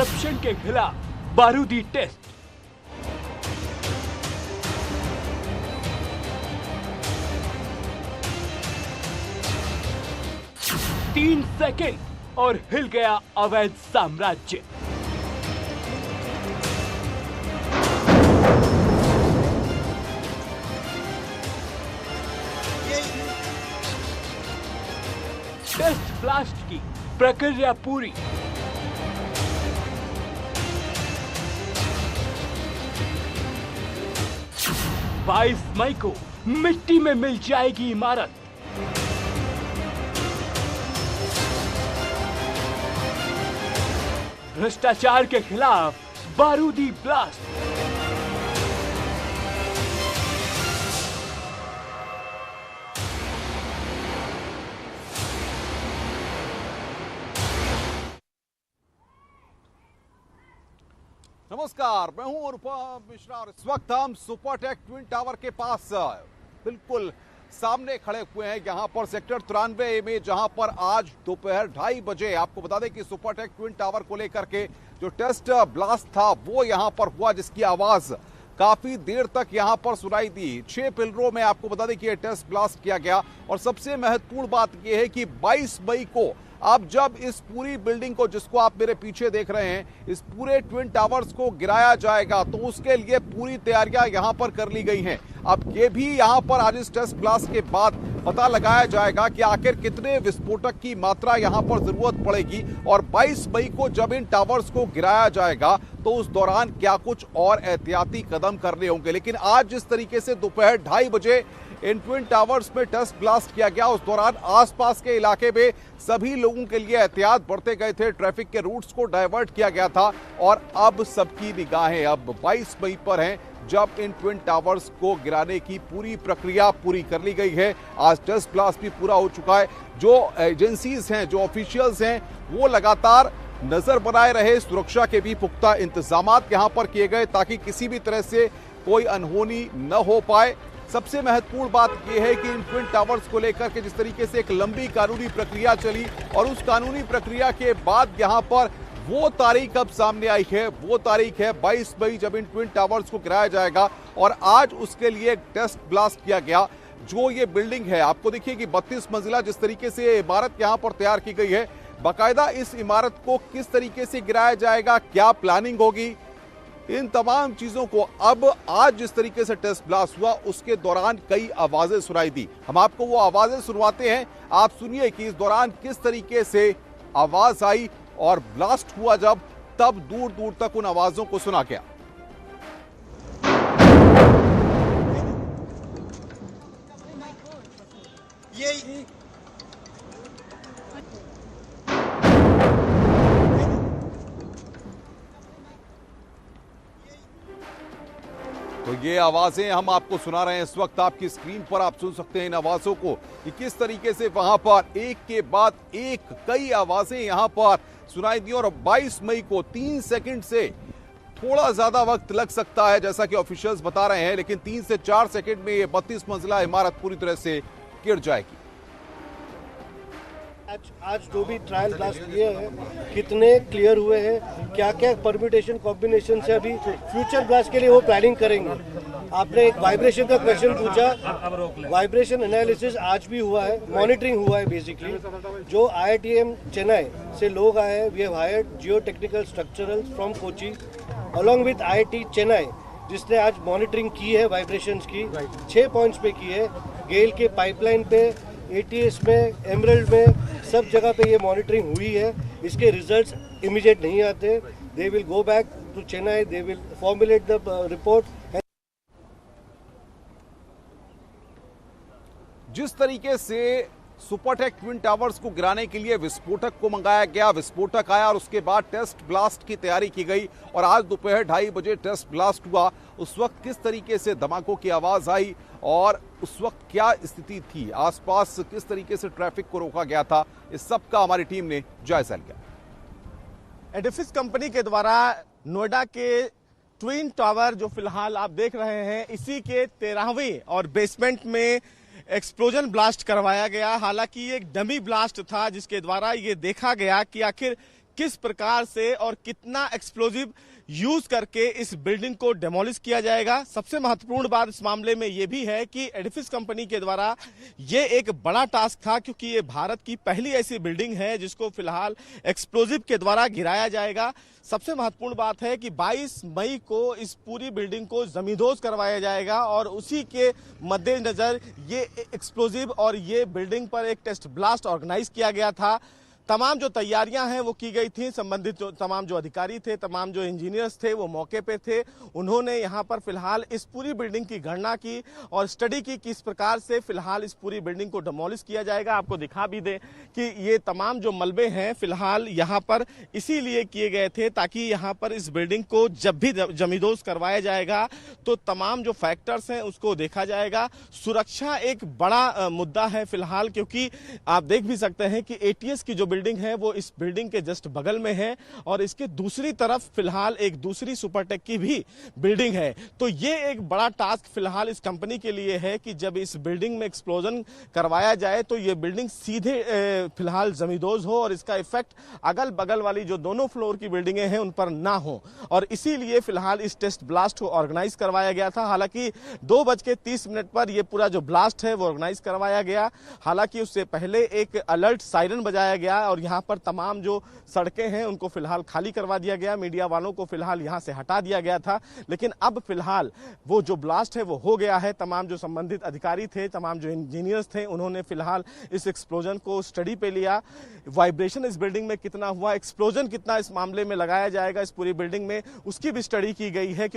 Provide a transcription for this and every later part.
Corruption के खिलाफ बारूदी टेस्ट। तीन सेकंड और हिल गया अवैध साम्राज्य। टेस्ट ब्लास्ट की प्रक्रिया पूरी। बाईस मई को मिट्टी में मिल जाएगी इमारत। भ्रष्टाचार के खिलाफ बारूदी ब्लास्ट। नमस्कार, मैं हूं अनुपम मिश्रा और इस वक्त हम सुपरटेक ट्विन टावर के पास बिल्कुल सामने खड़े हुए हैं। यहां पर सेक्टर 93 में, जहां पर आज दोपहर 2:30 बजे, आपको बता दें कि सुपरटेक ट्विन टावर को लेकर के जो टेस्ट ब्लास्ट था वो यहां पर हुआ, जिसकी आवाज काफी देर तक यहां पर सुनाई दी। 6 पिलरों में आपको बता दें कि यह टेस्ट ब्लास्ट किया गया। और सबसे महत्वपूर्ण बात यह है कि 22 मई को अब जब इस पूरी बिल्डिंग को, जिसको आप मेरे पीछे देख रहे हैं, इस पूरे ट्विन टावर्स को गिराया जाएगा, तो उसके लिए पूरी तैयारियां यहां पर कर ली गई हैं। अब ये भी यहां पर आज इस टेस्ट ब्लास्ट के बाद पता लगाया जाएगा कि आखिर कितने विस्फोटक की मात्रा यहां पर जरूरत पड़ेगी और 22 मई को जब इन टावर्स को गिराया जाएगा तो उस दौरान क्या कुछ और एहतियाती कदम करने होंगे। लेकिन आज जिस तरीके से दोपहर 2:30 बजे इन ट्विन टावर्स में टेस्ट ब्लास्ट किया गया, उस दौरान आसपास के इलाके में सभी लोगों के लिए एहतियात बरते गए थे। ट्रैफिक के रूट्स को डाइवर्ट किया गया था और अब सबकी निगाहें अब 22 मई पर हैं, जब इन ट्विन टावर्स को गिराने की पूरी प्रक्रिया पूरी कर ली गई है। आज टेस्ट ब्लास्ट भी पूरा हो चुका है। जो एजेंसीज हैं, जो ऑफिशियल्स हैं, वो लगातार नजर बनाए रहे। सुरक्षा के भी पुख्ता इंतजामात यहां पर किए गए ताकि किसी भी तरह से कोई अनहोनी न हो पाए। सबसे महत्वपूर्ण बात यह है कि इन ट्विन टावर्स को लेकर के जिस तरीके से एक लंबी कानूनी प्रक्रिया चली और उस कानूनी प्रक्रिया के बाद यहां पर वो तारीख अब सामने आई है। वो तारीख है 22 मई, जब इन ट्विन टावर्स को गिराया जाएगा। और आज उसके लिए एक टेस्ट ब्लास्ट किया गया। जो ये बिल्डिंग है, आपको देखिए कि 32 मंजिला जिस तरीके से इमारत यहां पर तैयार की गई है, बाकायदा इस इमारत को किस तरीके से गिराया जाएगा, क्या प्लानिंग होगी, इन तमाम चीजों को अब आज जिस तरीके से टेस्ट ब्लास्ट हुआ उसके दौरान कई आवाजें सुनाई दी। हम आपको वो आवाजें सुनवाते हैं, आप सुनिए कि इस दौरान किस तरीके से आवाज आई और ब्लास्ट हुआ जब, तब दूर दूर तक उन आवाजों को सुना गया। तो ये आवाजें हम आपको सुना रहे हैं इस वक्त। आपकी स्क्रीन पर आप सुन सकते हैं इन आवाजों को कि किस तरीके से वहां पर एक के बाद एक कई आवाजें यहां पर सुनाई दी। और 22 मई को 3 सेकंड से थोड़ा ज्यादा वक्त लग सकता है जैसा कि ऑफिशियल्स बता रहे हैं, लेकिन 3 से 4 सेकंड में ये 32 मंजिला इमारत पूरी तरह से गिर जाएगी। आज जो भी ट्रायल ब्लास्ट किए हैं कितने क्लियर हुए हैं, क्या क्या परम्यूटेशन कॉम्बिनेशन से अभी फ्यूचर ब्लास्ट के लिए वो प्लानिंग करेंगे। आपने एक वाइब्रेशन का क्वेश्चन पूछा, वाइब्रेशन एनालिसिस आज भी हुआ है, मॉनिटरिंग हुआ है। बेसिकली जो IITM चेन्नई से लोग आए हैं, we have hired geotechnical structural from Kochi along with IIT Chennai, जिसने आज मॉनिटरिंग की है वाइब्रेशंस की। 6 पॉइंट्स पे की है, गेल के पाइपलाइन पे, ATS में, एमरल्ड में, सब जगह पे ये मॉनिटरिंग हुई है। इसके रिजल्ट्स इमीडिएट नहीं आते, they will go back to Chennai, they will formulate the report. जिस तरीके से सुपरटेक ट्विन टावर्स को गिराने के लिए विस्फोटक को मंगाया गया, विस्फोटक आया और उसके बाद टेस्ट ब्लास्ट की तैयारी की गई और आज दोपहर 2:30 बजे टेस्ट ब्लास्ट हुआ। उस वक्त किस तरीके से धमाकों की आवाज आई और उस वक्त क्या स्थिति थी, आसपास किस तरीके से ट्रैफिक को रोका गया था, इस सब का हमारी टीम ने जायजा लिया। एडिफिस कंपनी के द्वारा नोएडा के ट्विन टावर जो फिलहाल आप देख रहे हैं, इसी के 13वीं और बेसमेंट में एक्सप्लोजन ब्लास्ट करवाया गया। हालांकि ये एक डमी ब्लास्ट था जिसके द्वारा ये देखा गया कि आखिर किस प्रकार से और कितना एक्सप्लोजिव यूज करके इस बिल्डिंग को डेमोलिश किया जाएगा। सबसे महत्वपूर्ण बात इस मामले में यह भी है कि एडिफिस कंपनी के द्वारा यह एक बड़ा टास्क था, क्योंकि ये भारत की पहली ऐसी बिल्डिंग है जिसको फिलहाल एक्सप्लोजिव के द्वारा गिराया जाएगा। सबसे महत्वपूर्ण बात है कि 22 मई को इस पूरी बिल्डिंग को जमींदोज करवाया जाएगा और उसी के मद्देनजर ये एक्सप्लोजिव और ये बिल्डिंग पर एक टेस्ट ब्लास्ट ऑर्गेनाइज किया गया था। तमाम जो तैयारियां हैं वो की गई थी, संबंधित तमाम जो अधिकारी थे, तमाम जो इंजीनियर्स थे वो मौके पे थे। उन्होंने यहां पर फिलहाल इस पूरी बिल्डिंग की गणना की और स्टडी की किस प्रकार से फिलहाल इस पूरी बिल्डिंग को डिमोलिश किया जाएगा। आपको दिखा भी दें कि ये तमाम जो मलबे हैं फिलहाल यहां पर इसीलिए किए गए थे ताकि यहां पर इस बिल्डिंग को जब भी जमींदोज करवाया जाएगा तो तमाम जो फैक्टर्स हैं उसको देखा जाएगा। सुरक्षा एक बड़ा मुद्दा है फिलहाल, क्योंकि आप देख भी सकते हैं कि एटीएस की जो बिल्डिंग है वो इस बिल्डिंग के जस्ट बगल में है और इसके दूसरी तरफ फिलहाल एक दूसरी सुपरटेक की भी बिल्डिंग है। तो ये एक बड़ा टास्क फिलहाल इस कंपनी के लिए है कि जब इस बिल्डिंग में एक्सप्लोजन करवाया जाए तो ये बिल्डिंग सीधे फिलहाल जमींदोज हो और इसका इफेक्ट अगल बगल वाली जो दोनों फ्लोर की बिल्डिंगें हैं उन पर ना हो, और इसीलिए फिलहाल इस टेस्ट ब्लास्ट को ऑर्गेनाइज करवाया गया था। हालांकि 2:30 पर यह पूरा जो ब्लास्ट है वो ऑर्गेनाइज करवाया गया। हालांकि उससे पहले एक अलर्ट सायरन बजाया गया और यहां पर तमाम जो सड़कें हैं उनको फिलहाल खाली करवा दिया गया, मीडिया वालों को फिलहाल यहां से हटा दिया गया था। लेकिन अब फिलहाल वो जो ब्लास्ट है वो हो गया है। तमाम जो संबंधित अधिकारी थे, तमाम जो इंजीनियर्स थे, उन्होंने फिलहाल इस एक्सप्लोजन को स्टडी पे लिया। वाइब्रेशन इस बिल्डिंग में कितना हुआ, एक्सप्लोजन कितना इस मामले में लगाया जाएगा इस पूरी बिल्डिंग में, उसकी भी स्टडी की गई है।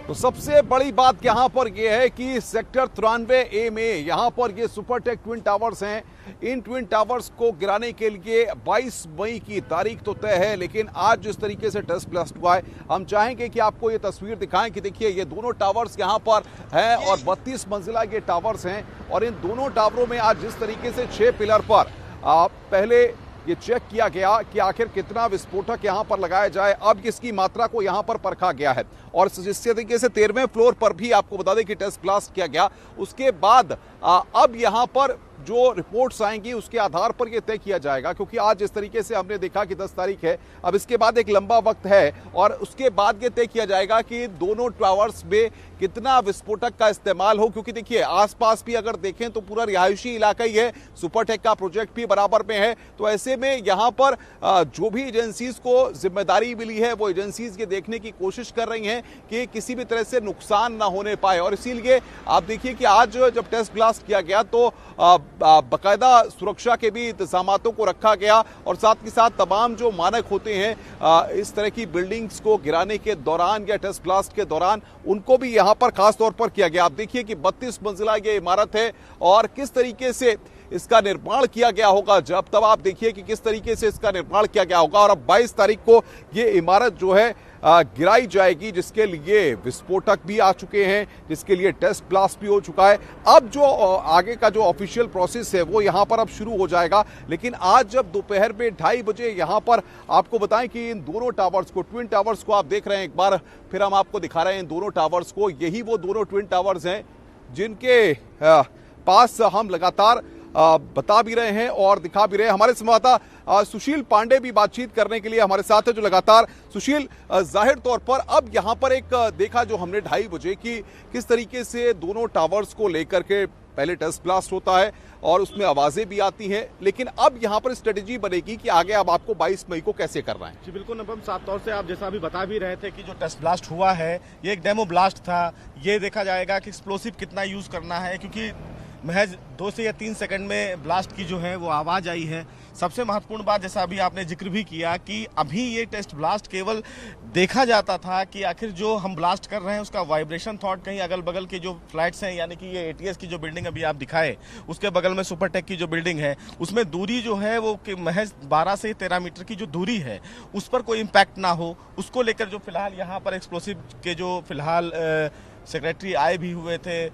तो सबसे बड़ी बात यहां पर यह है कि सेक्टर 93A में यहां पर ये सुपरटेक ट्विन टावर्स हैं। इन ट्विन टावर्स को गिराने के लिए 22 मई की तारीख तो तय है, लेकिन आज जिस तरीके से टेस्ट ब्लास्ट हुआ है, हम चाहेंगे कि आपको ये तस्वीर दिखाएं कि देखिए ये दोनों टावर्स यहां पर हैं और 32 मंजिला ये टावर्स हैं और इन दोनों टावरों में आज जिस तरीके से 6 पिलर पर पहले ये चेक किया गया कि आखिर कितना विस्फोटक यहां पर लगाया जाए, अब इसकी मात्रा को यहां पर परखा गया है और जिस तरीके से 13वें फ्लोर पर भी आपको बता दें कि टेस्ट ब्लास्ट किया गया। उसके बाद अब यहां पर जो रिपोर्ट्स आएंगी उसके आधार पर यह तय किया जाएगा, क्योंकि आज जिस तरीके से हमने देखा कि 10 तारीख है, अब इसके बाद एक लंबा वक्त है और उसके बाद यह तय किया जाएगा कि दोनों टावर्स में कितना विस्फोटक का इस्तेमाल हो। क्योंकि देखिए आसपास भी अगर देखें तो पूरा रिहायशी इलाका ही है, सुपरटेक का प्रोजेक्ट भी बराबर में है। तो ऐसे में यहां पर जो भी एजेंसीज को जिम्मेदारी मिली है वो एजेंसीज ये देखने की कोशिश कर रही हैं कि किसी भी तरह से नुकसान ना होने पाए। और इसीलिए आप देखिए कि आज जब टेस्ट ब्लास्ट किया गया तो बाकायदा सुरक्षा के भी इंतजामातों को रखा गया और साथ ही साथ तमाम जो मानक होते हैं इस तरह की बिल्डिंग्स को गिराने के दौरान या टेस्ट ब्लास्ट के दौरान उनको भी यहां पर खास तौर पर किया गया। आप देखिए कि 32 मंजिला ये इमारत है और किस तरीके से इसका निर्माण किया गया होगा, जब तब आप देखिए कि किस तरीके से इसका निर्माण किया गया होगा। और अब 22 तारीख को ये इमारत जो है गिराई जाएगी, जिसके लिए विस्फोटक भी आ चुके हैं, जिसके लिए टेस्ट ब्लास्ट भी हो चुका है। अब जो आगे का जो ऑफिशियल प्रोसेस है वो यहां पर अब शुरू हो जाएगा। लेकिन आज जब दोपहर में 2:30 बजे यहां पर आपको बताएं कि इन दोनों टावर्स को, ट्विन टावर्स को आप देख रहे हैं, एक बार फिर हम आपको दिखा रहे हैं इन दोनों टावर्स को। यही वो दोनों ट्विन टावर्स हैं जिनके पास हम लगातार बता भी रहे हैं और दिखा भी रहे हैं। हमारे संवाददाता सुशील पांडे भी बातचीत करने के लिए हमारे साथ है, जो लगातार। सुशील, जाहिर तौर पर अब यहां पर एक देखा जो हमने 2:30 बजे की किस तरीके से दोनों टावर्स को लेकर के पहले टेस्ट ब्लास्ट होता है और उसमें आवाजें भी आती हैं, लेकिन अब यहां पर स्ट्रेटेजी बनेगी कि आगे अब आपको 22 मई को कैसे करना है। जी बिल्कुल नबम, साफ तौर से आप जैसा अभी बता भी रहे थे कि जो टेस्ट ब्लास्ट हुआ है ये एक डेमो ब्लास्ट था। ये देखा जाएगा कि एक्सप्लोसिव कितना यूज करना है, क्योंकि महज 2 से या 3 सेकंड में ब्लास्ट की जो है वो आवाज आई है। सबसे महत्वपूर्ण बात, जैसा अभी आपने जिक्र भी किया, कि अभी ये टेस्ट ब्लास्ट केवल देखा जाता था कि आखिर जो हम ब्लास्ट कर रहे हैं उसका वाइब्रेशन थॉट कहीं अगल बगल के जो फ्लैट्स हैं, यानी कि ये एटीएस की जो बिल्डिंग अभी आप दिखाए, उसके बगल में सुपरटेक की जो बिल्डिंग है, उसमें दूरी जो है वो महज 12 से 13 मीटर की जो दूरी है उस पर कोई इम्पैक्ट ना हो, उसको लेकर जो फिलहाल यहाँ पर एक्सप्लोसिव के जो फिलहाल सेक्रेटरी आए भी हुए थे,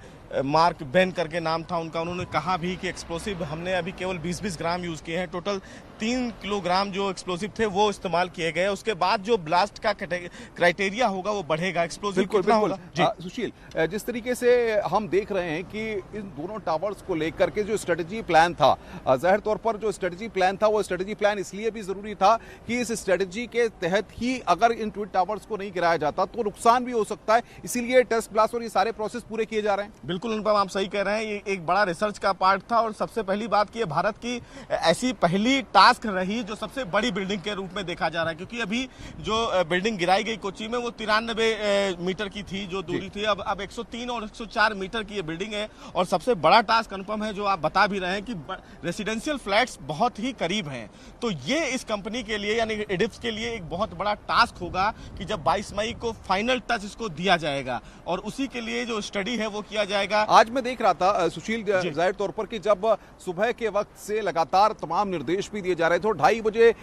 मार्क बेन करके नाम था उनका। उन्होंने कहा भी कि एक्सप्लोसिव हमने अभी केवल 20-20 ग्राम यूज़ किए हैं, टोटल 3 किलोग्राम जो एक्सप्लोसिव थे वो इस्तेमाल किए गए। उसके बाद जो ब्लास्ट का क्राइटेरिया होगा वो बढ़ेगा। एक्सप्लोसिव कितना होगा जी? सुशील, जिस तरीके से हम देख रहे हैं कि इन दोनों टावर्स को लेकर के जो स्ट्रेटेजी प्लान था, जाहिर तौर पर जो स्ट्रेटेजी प्लान था वो स्ट्रेटेजी प्लान इसलिए भी जरूरी था कि इस स्ट्रेटेजी के तहत ही अगर इन ट्विन टावर्स को नहीं गिराया जाता तो नुकसान भी हो सकता है, इसीलिए टेस्ट ब्लास्ट और ये सारे प्रोसेस पूरे किए जा रहे हैं। बिल्कुल अनुपम, आप सही कह रहे हैं, ये एक बड़ा रिसर्च का पार्ट था। और सबसे पहली बात कि भारत की ऐसी पहली टास्क रही जो सबसे बड़ी बिल्डिंग के रूप में देखा जा रहा है, क्योंकि अभी जो बिल्डिंग गिराई गई कोच्चि में वो 93 मीटर की थी जो दूरी थी, अब 103 और 104 मीटर की ये बिल्डिंग है। और सबसे बड़ा टास्क अनुपम है जो आप बता भी रहे हैं कि रेसिडेंशियल फ्लैट्स बहुत ही करीब हैं, तो ये इस कंपनी के लिए यानी एडिफ्स के लिए एक बहुत बड़ा टास्क होगा कि जब 22 मई को फाइनल टच इसको दिया जाएगा और उसी के लिए जो स्टडी है वो किया जाएगा। आज मैं देख रहा था सुशील, जाहिर तौर पर कि जब सुबह के वक्त से लगातार तमाम निर्देश भी दिए जा रहे थे और 2:30 बजे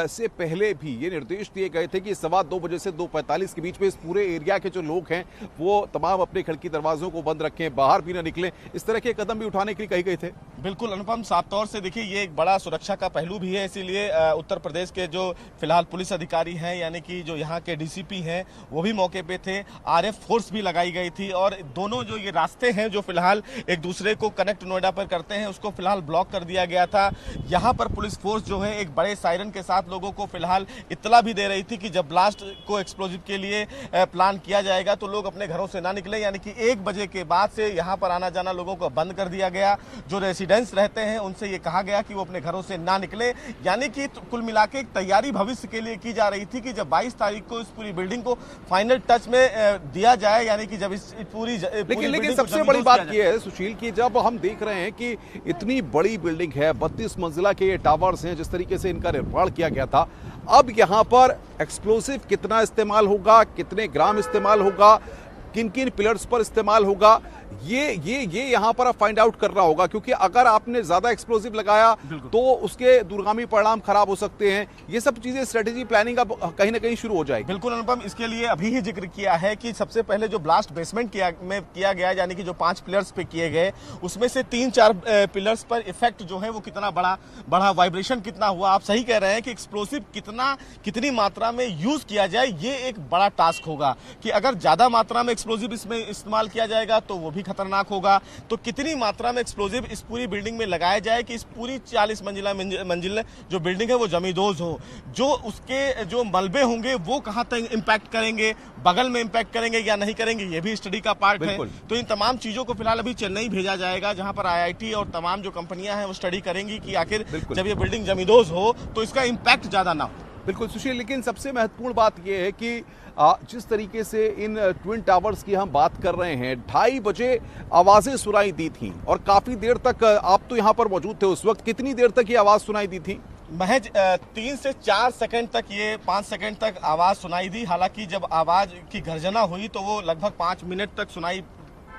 से पहले भी ये निर्देश दिए गए थे कि 2:15 बजे से 2:45 के बीच में इस पूरे एरिया के जो लोग हैं वो तमाम अपने खिड़की दरवाजों को बंद रखें, बाहर भी ना निकलें। इस तरह के कदम भी उठाने के लिए कहे गए थे। बिल्कुल अनुपम, साफ तौर से देखिए ये एक बड़ा सुरक्षा का पहलू भी है, इसीलिए उत्तर प्रदेश के जो फिलहाल पुलिस अधिकारी हैं यानी कि जो यहाँ के डीसीपी हैं वो भी मौके पे थे, आरएफ फोर्स भी लगाई गई थी। और दोनों जो ये रास्ते हैं जो फिलहाल एक दूसरे को कनेक्ट नोएडा पर करते हैं उसको फिलहाल ब्लॉक कर दिया गया था। यहाँ पर पुलिस फोर्स जो है एक बड़े सायरन के साथ लोगों को फिलहाल इत्तला भी दे रही थी कि जब ब्लास्ट को एक्सप्लोजिव के लिए प्लान किया जाएगा तो लोग अपने घरों से ना निकले, यानी कि 1 बजे के बाद से यहाँ पर आना जाना लोगों को बंद कर दिया गया। जो रेसिडेंट्स रहते हैं उनसे ये कहा गया कि वो अपने घरों से ना निकले, यानी कि कुल मिला के एक तैयारी भविष्य के लिए की जा रही थी कि जब 22 तारीख को इस पूरी बिल्डिंग को फाइनल टच में दिया जाए, यानी कि जब इस पूरी लेकिन सबसे बड़ी बात यह है सुशील कि जब हम देख रहे हैं कि इतनी बड़ी बिल्डिंग है, 32 मंजिला के ये टावर्स हैं, जिस तरीके से इनका निर्माण किया गया था, अब यहां पर एक्सप्लोसिव कितना इस्तेमाल होगा, कितने ग्राम इस्तेमाल होगा, किन किन पिलर्स पर इस्तेमाल होगा, ये यहां पर अब फाइंड आउट करना होगा। क्योंकि अगर आपने ज्यादा एक्सप्लोसिव लगाया तो उसके दूरगामी परिणाम खराब हो सकते हैं। ये सब चीजें स्ट्रेटेजी प्लानिंग अब कहीं ना कहीं शुरू हो जाएगी। बिल्कुल अनुपम, इसके लिए अभी ही जिक्र किया है कि सबसे पहले जो ब्लास्ट बेसमेंट किया गया यानी कि जो 5 पिलर्स पे किए गए उसमें से 3-4 पिलर्स पर इफेक्ट जो है वो कितना बड़ा वाइब्रेशन कितना हुआ। आप सही कह रहे हैं कि एक्सप्लोसिव कितनी मात्रा में यूज किया जाए ये एक बड़ा टास्क होगा कि अगर ज्यादा मात्रा में एक्सप्लोसिव इसमें इस्तेमाल किया जाएगा तो वो भी खतरनाक होगा। तो कितनी मात्रा में एक्सप्लोसिव इस पूरी बिल्डिंग में लगाया जाए कि इस पूरी 40 मंजिल जो बिल्डिंग है वो जमींदोज हो, जो उसके जो मलबे होंगे वो कहां तक इंपैक्ट करेंगे, बगल में इंपैक्ट करेंगे या नहीं करेंगे, ये भी स्टडी का पार्ट है। तो इन तमाम चीजों को फिलहाल अभी चेन्नई भेजा जाएगा जहां पर IIT और तमाम जो कंपनियां हैं वो स्टडी करेंगी कि आखिर जब ये बिल्डिंग जमींदोज हो तो इसका इंपैक्ट ज्यादा ना हो। बिल्कुल सुशील, लेकिन सबसे महत्वपूर्ण बात यह है कि जिस तरीके से इन ट्विन टावर्स की हम बात कर रहे हैं, 2:30 बजे आवाजें सुनाई दी थी और काफी देर तक आप तो यहां पर मौजूद थे उस वक्त, कितनी देर तक ये आवाज सुनाई दी थी? महज 3 से 4 सेकंड तक, ये 5 सेकंड तक आवाज सुनाई दी। हालांकि जब आवाज की गर्जना हुई तो वो लगभग 5 मिनट तक सुनाई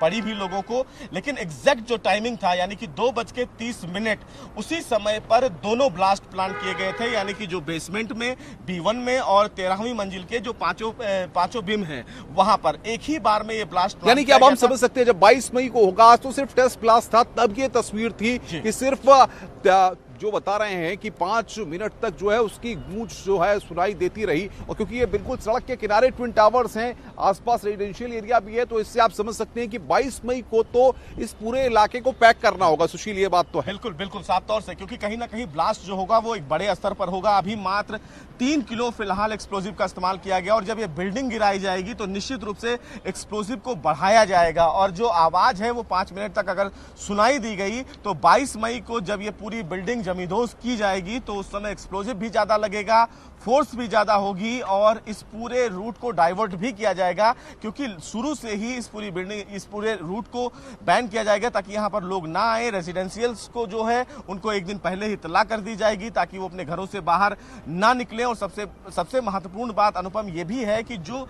पड़ी भी लोगों को, लेकिन एग्जैक्ट जो टाइमिंग था यानी कि 2:30 उसी समय पर दोनों ब्लास्ट प्लान किए गए थे, यानी कि जो बेसमेंट में B1 में और 13वीं मंजिल के जो पांचों बीम हैं वहां पर एक ही बार में ये ब्लास्ट, यानी कि अब हम समझ सकते हैं जब 22 मई को होगा, आज तो सिर्फ टेस्ट ब्लास्ट था, तब ये तस्वीर थी कि सिर्फ जो बता रहे हैं कि 5 मिनट तक जो है उसकी गूंज जो है सुनाई देती रही। और क्योंकि ये बिल्कुल सड़क के किनारे ट्विन टावर्स हैं, आसपास रेजिडेंशियल एरिया भी है, तो इससे आप समझ सकते हैं कि 22 मई को तो इस पूरे इलाके को पैक करना होगा। सुशील, ये बात तो है। बिल्कुल साफ तौर से, क्योंकि कहीं ना कहीं ब्लास्ट जो होगा वो एक बड़े स्तर पर होगा। अभी मात्र 3 किलो फिलहाल एक्सप्लोजिव का इस्तेमाल किया गया और जब ये बिल्डिंग गिराई जाएगी तो निश्चित रूप से एक्सप्लोजिव को बढ़ाया जाएगा। और जो आवाज है वो 5 मिनट तक अगर सुनाई दी गई तो 22 मई को जब ये पूरी बिल्डिंग जमींदोज की जाएगी तो उस समय एक्सप्लोजिव भी ज्यादा लगेगा, फोर्स भी ज्यादा होगी और इस पूरे रूट को डाइवर्ट भी किया जाएगा, क्योंकि शुरू से ही इस पूरे रूट को बैन किया जाएगा ताकि यहां पर लोग ना आए। रेजिडेंशियल्स को जो है उनको एक दिन पहले ही इत्तला कर दी जाएगी ताकि वो अपने घरों से बाहर ना निकले। और सबसे महत्वपूर्ण बात अनुपम ये भी है कि जो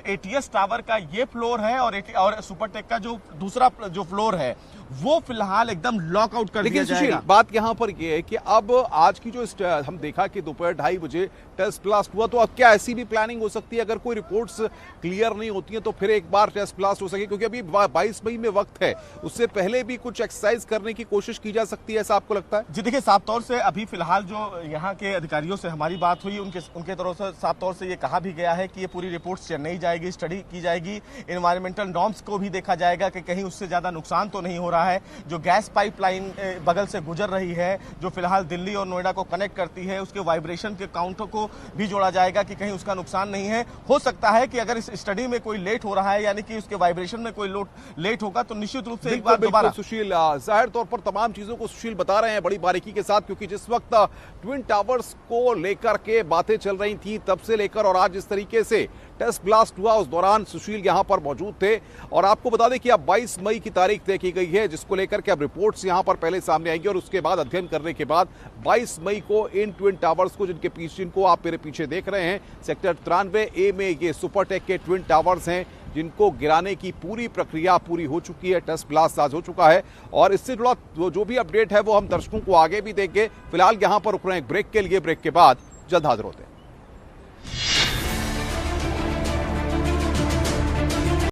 ATS टावर का ये फ्लोर है और सुपरटेक का जो दूसरा जो फ्लोर है वो फिलहाल एकदम लॉकआउट कर दिया जाएगा। लेकिन बात यहां पर ये है कि अब आज की जो हम देखा कि दोपहर 2:30 बजे टेस्ट ब्लास्ट हुआ, तो अब क्या ऐसी भी प्लानिंग हो सकती है अगर कोई रिपोर्ट्स क्लियर नहीं होती हैं तो फिर एक बार टेस्ट ब्लास्ट हो सके? क्योंकि अभी 22 मई में वक्त है, उससे पहले भी कुछ एक्सरसाइज करने की कोशिश की जा सकती है, ऐसा आपको लगता है? जी देखिए, साफ तौर से अभी फिलहाल जो यहाँ के अधिकारियों से हमारी बात हुई, उनके तरफ से साफ तौर से ये कहा भी गया है कि ये पूरी रिपोर्ट्स चेन्नई जाएगी, स्टडी की जाएगी, एनवायरमेंटल नॉर्म्स को भी देखा जाएगा कि कहीं उससे ज्यादा नुकसान तो नहीं हो रहा है। जो गैस पाइपलाइन बगल से गुजर रही है, जो फिलहाल दिल्ली और नोएडा को कनेक्ट करती है, उसके वाइब्रेशन के काउंटों को भी जोड़ा जाएगा कि कहीं उसका नुकसान नहीं है। हो सकता है कि अगर इस स्टडी में कोई लेट हो रहा है, यानी कि उसके वाइब्रेशन में कोई लेट होगा, तो निश्चित रूप से एक बार दोबारा सुशील, जाहिर तौर पर तमाम चीजों को सुशील बता रहे हैं बड़ी बारीकी के साथ, क्योंकि जिस वक्त ट्विन टावर्स को लेकर के बातें चल रही थी तब से लेकर और आज जिस तरीके से टेस्ट ब्लास्ट हुआ, उस दौरान सुशील यहां पर मौजूद थे। और आपको बता दें कि अब 22 मई की तारीख तय की गई है, जिसको लेकर के अब रिपोर्ट्स यहां पर पहले सामने आएंगी और उसके बाद अध्ययन करने के बाद 22 मई को इन ट्विन टावर्स को, जिनको आप मेरे पीछे देख रहे हैं, सेक्टर 93A में ये सुपरटेक के ट्विन टावर्स हैं, जिनको गिराने की पूरी प्रक्रिया पूरी हो चुकी है। टेस्ट ब्लास्ट आज हो चुका है और इससे जुड़ा जो भी अपडेट है वो हम दर्शकों को आगे भी देंगे। फिलहाल यहां पर रुक रहे हैं ब्रेक के लिए, ब्रेक के बाद जल्द हाजिर होते हैं।